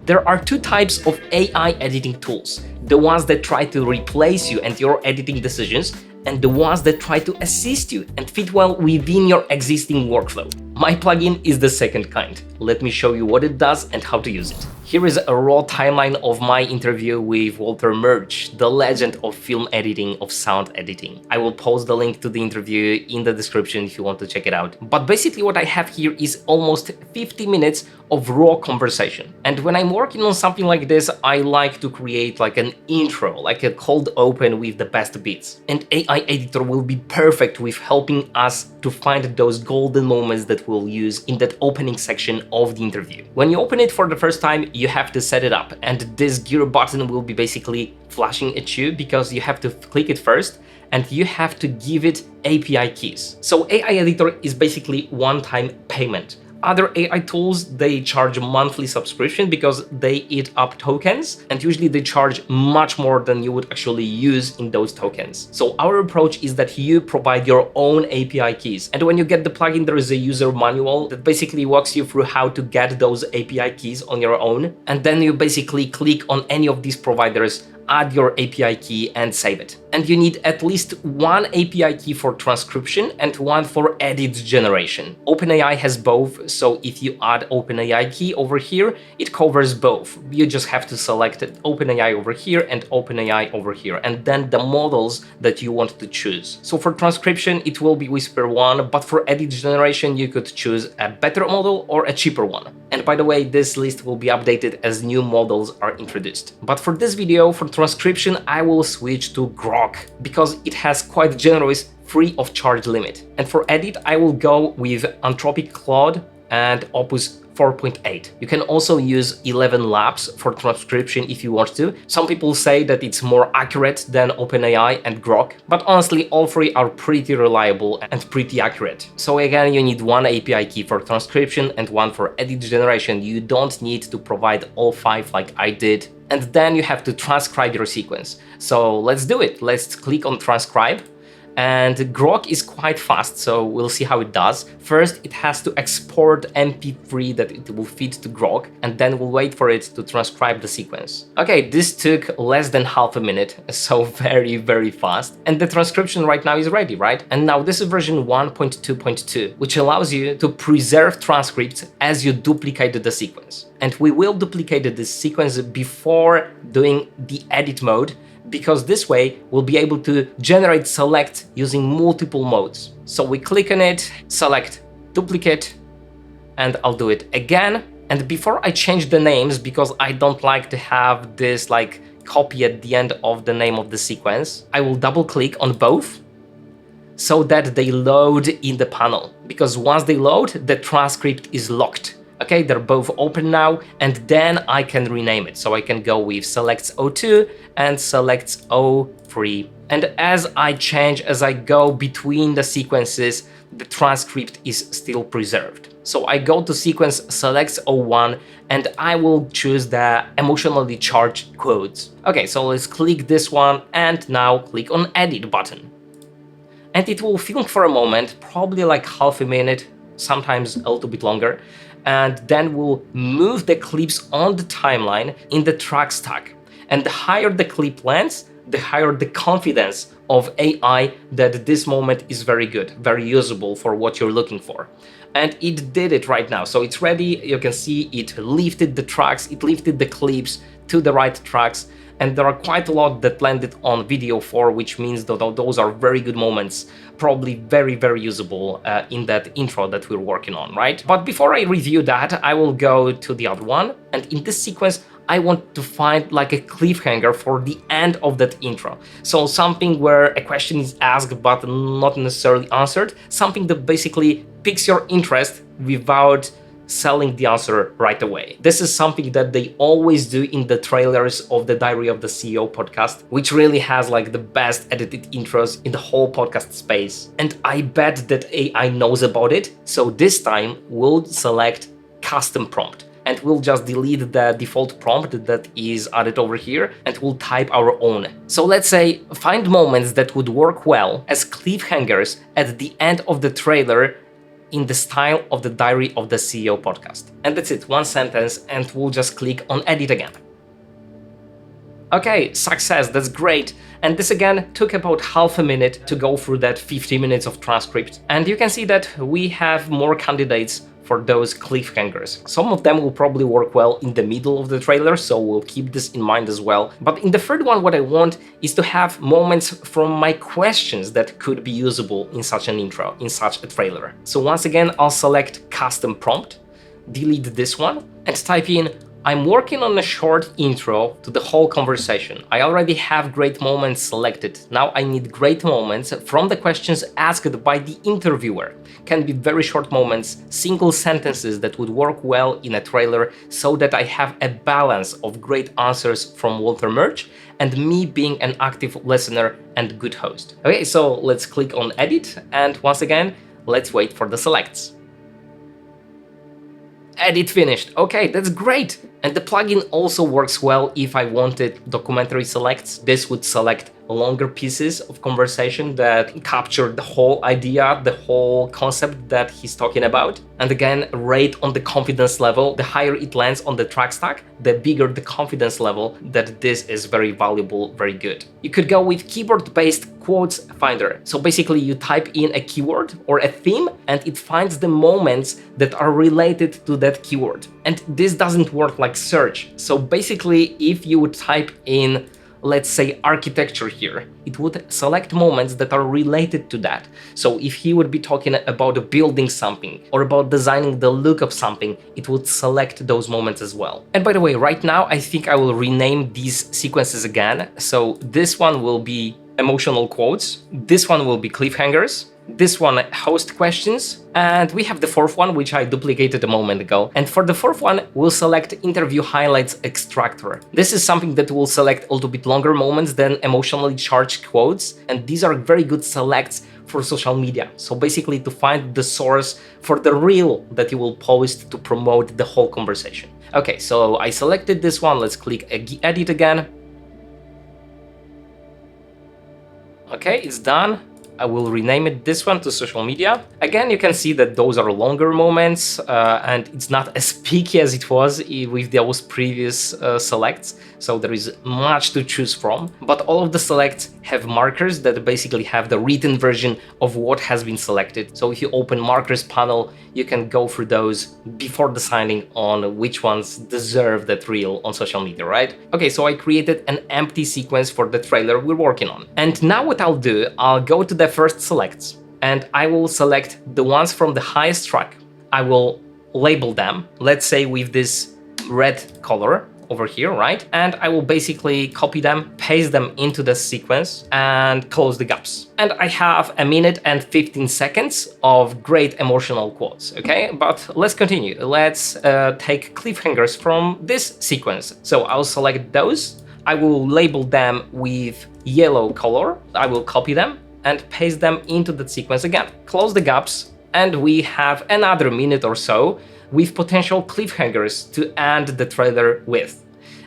There are two types of AI editing tools: the ones that try to replace you and your editing decisions, and the ones that try to assist you and fit well within your existing workflow. My plugin is the second kind. Let me show you what it does and how to use it. Here is a raw timeline of my interview with Walter Murch, the legend of film editing, of sound editing. I will post the link to the interview in the description if you want to check it out. But basically what I have here is almost 50 minutes of raw conversation. And when I'm working on something like this, I like to create like an intro, like a cold open with the best bits. And AI editor will be perfect with helping us to find those golden moments that we'll use in that opening section of the interview. When you open it for the first time, you have to set it up, and this gear button will be basically flashing at you because you have to click it first and you have to give it API keys. So AI editor is basically one-time payment. Other AI tools, they charge a monthly subscription because they eat up tokens, and usually they charge much more than you would actually use in those tokens. So our approach is that you provide your own API keys. And when you get the plugin, there is a user manual that basically walks you through how to get those API keys on your own. And then you basically click on any of these providers, add your API key and save it. And you need at least one API key for transcription and one for edit generation. OpenAI has both, so if you add OpenAI key over here, it covers both. You just have to select OpenAI over here and OpenAI over here, and then the models that you want to choose. So for transcription, it will be Whisper 1, but for edit generation, you could choose a better model or a cheaper one. And by the way, this list will be updated as new models are introduced. But for this video, for transcription, I will switch to Grok because it has quite generous free of charge limit. And for edit, I will go with Anthropic Claude and Opus 4.8. You can also use 11 Labs for transcription if you want to. Some people say that it's more accurate than OpenAI and Grok, but honestly, all three are pretty reliable and pretty accurate. So again, you need one API key for transcription and one for edit generation. You don't need to provide all five like I did. And then you have to transcribe your sequence. So let's do it. Let's click on transcribe. And Grok is quite fast, so we'll see how it does. First, it has to export MP3 that it will feed to Grok, and then we'll wait for it to transcribe the sequence. Okay, this took less than half a minute, so very fast. And the transcription right now is ready, right? And now this is version 1.2.2, which allows you to preserve transcripts as you duplicate the sequence. And we will duplicate this sequence before doing the edit mode, because this way we'll be able to generate select using multiple modes. So we click on it, select duplicate, and I'll do it again. And before I change the names, because I don't like to have this like copy at the end of the name of the sequence, I will double click on both so that they load in the panel, because once they load, the transcript is locked. Okay, they're both open now, and then I can rename it. So I can go with selects 02 and selects 03. And as I change, as I go between the sequences, the transcript is still preserved. So I go to sequence selects 01 and I will choose the emotionally charged quotes. Okay, so let's click this one and now click on edit button. And it will film for a moment, probably like half a minute, sometimes a little bit longer. And then we'll move the clips on the timeline in the track stack. And the higher the clip length, the higher the confidence of AI that this moment is very good, very usable for what you're looking for. And it did it right now. So it's ready. You can see it lifted the tracks, it lifted the clips to the right tracks. And there are quite a lot that landed on video 4, which means that those are very good moments, probably very usable in that intro that we're working on, right? But before I review that, I will go to the other one. And in this sequence, I want to find like a cliffhanger for the end of that intro. So something where a question is asked but not necessarily answered, something that basically piques your interest without selling the answer right away. This is something that they always do in the trailers of the Diary of the CEO podcast, which really has like the best edited intros in the whole podcast space. And I bet that AI knows about it. So this time we'll select custom prompt. And we'll just delete the default prompt that is added over here and we'll type our own. So let's say find moments that would work well as cliffhangers at the end of the trailer in the style of the Diary of the CEO podcast. And that's it, one sentence, and we'll just click on edit again. Okay, success, that's great. And this again took about half a minute to go through that 50 minutes of transcript. And you can see that we have more candidates for those cliffhangers. Some of them will probably work well in the middle of the trailer, so we'll keep this in mind as well. But in the third one, what I want is to have moments from my questions that could be usable in such an intro, in such a trailer. So once again, I'll select custom prompt, delete this one, and type in, I'm working on a short intro to the whole conversation. I already have great moments selected. Now I need great moments from the questions asked by the interviewer. Can be very short moments, single sentences that would work well in a trailer so that I have a balance of great answers from Walter Murch and me being an active listener and good host. Okay, so let's click on edit, and once again, let's wait for the selects. Edit finished. Okay, that's great. And the plugin also works well if I wanted documentary selects. This would select longer pieces of conversation that capture the whole idea, the whole concept that he's talking about. And again, rate on the confidence level. The higher it lands on the track stack, the bigger the confidence level that this is very valuable, very good. You could go with keyboard-based quotes finder. So basically you type in a keyword or a theme and it finds the moments that are related to that keyword. And this doesn't work like search. So basically if you would type in, let's say, architecture here, it would select moments that are related to that. So if he would be talking about building something or about designing the look of something, it would select those moments as well. And by the way, right now, I think I will rename these sequences again. So this one will be emotional quotes. This one will be cliffhangers. This one, host questions, and we have the fourth one, which I duplicated a moment ago. And for the fourth one, we'll select interview highlights extractor. This is something that will select a little bit longer moments than emotionally charged quotes, and these are very good selects for social media. So basically to find the source for the reel that you will post to promote the whole conversation. Okay, so I selected this one. Let's click edit again. Okay, it's done. I will rename it this one to social media. Again, you can see that those are longer moments and it's not as picky as it was with those previous selects. So there is much to choose from, but all of the selects have markers that basically have the written version of what has been selected. So if you open markers panel, you can go through those before deciding on which ones deserve that reel on social media, right? Okay, so I created an empty sequence for the trailer we're working on. And now what I'll do, I'll go to the first selects and I will select the ones from the highest track. I will label them, let's say with this red color over here, right? And I will basically copy them, paste them into the sequence and close the gaps. And I have 1 minute and 15 seconds of great emotional quotes, okay? But let's continue. Let's take cliffhangers from this sequence. So I'll select those. I will label them with yellow color. I will copy them and paste them into that sequence again. Close the gaps, and we have another minute or so with potential cliffhangers to end the trailer with.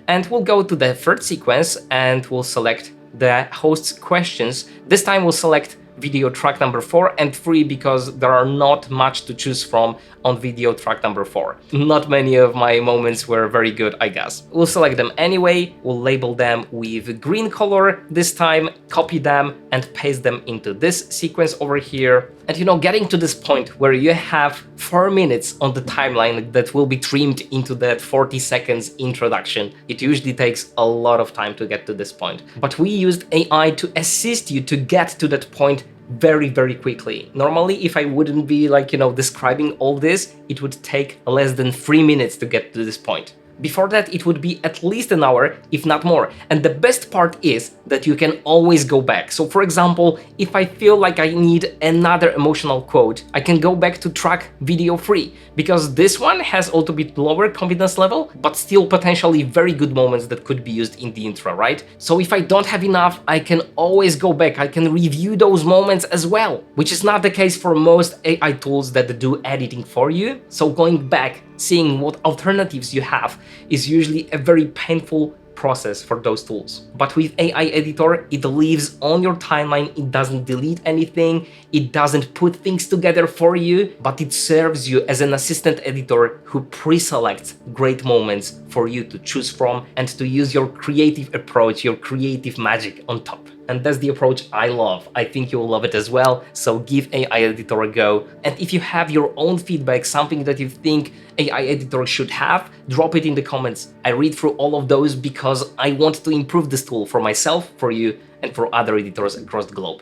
And we'll go to the third sequence and we'll select the host's questions. This time we'll select video track number 4 and 3 because there are not much to choose from on video track number 4. Not many of my moments were very good, I guess. We'll select them anyway, we'll label them with green color this time, copy them and paste them into this sequence over here. And you know, getting to this point where you have 4 minutes on the timeline that will be trimmed into that 40 seconds introduction, it usually takes a lot of time to get to this point. But we used AI to assist you to get to that point very, very quickly. Normally, if I wouldn't be describing all this, it would take less than 3 minutes to get to this point. Before that, it would be at least an hour, if not more. And the best part is that you can always go back. So for example, if I feel like I need another emotional quote, I can go back to track video 3, because this one has a little bit lower confidence level, but still potentially very good moments that could be used in the intro, right? So if I don't have enough, I can always go back. I can review those moments as well, which is not the case for most AI tools that do editing for you. So going back, seeing what alternatives you have is usually a very painful process for those tools. But with AI editor, it lives on your timeline, it doesn't delete anything, it doesn't put things together for you, but it serves you as an assistant editor who pre-selects great moments for you to choose from and to use your creative approach, your creative magic on top. And that's the approach I love. I think you'll love it as well, so give AI editor a go. And if you have your own feedback, something that you think AI editor should have, drop it in the comments. I read through all of those because I want to improve this tool for myself, for you, and for other editors across the globe.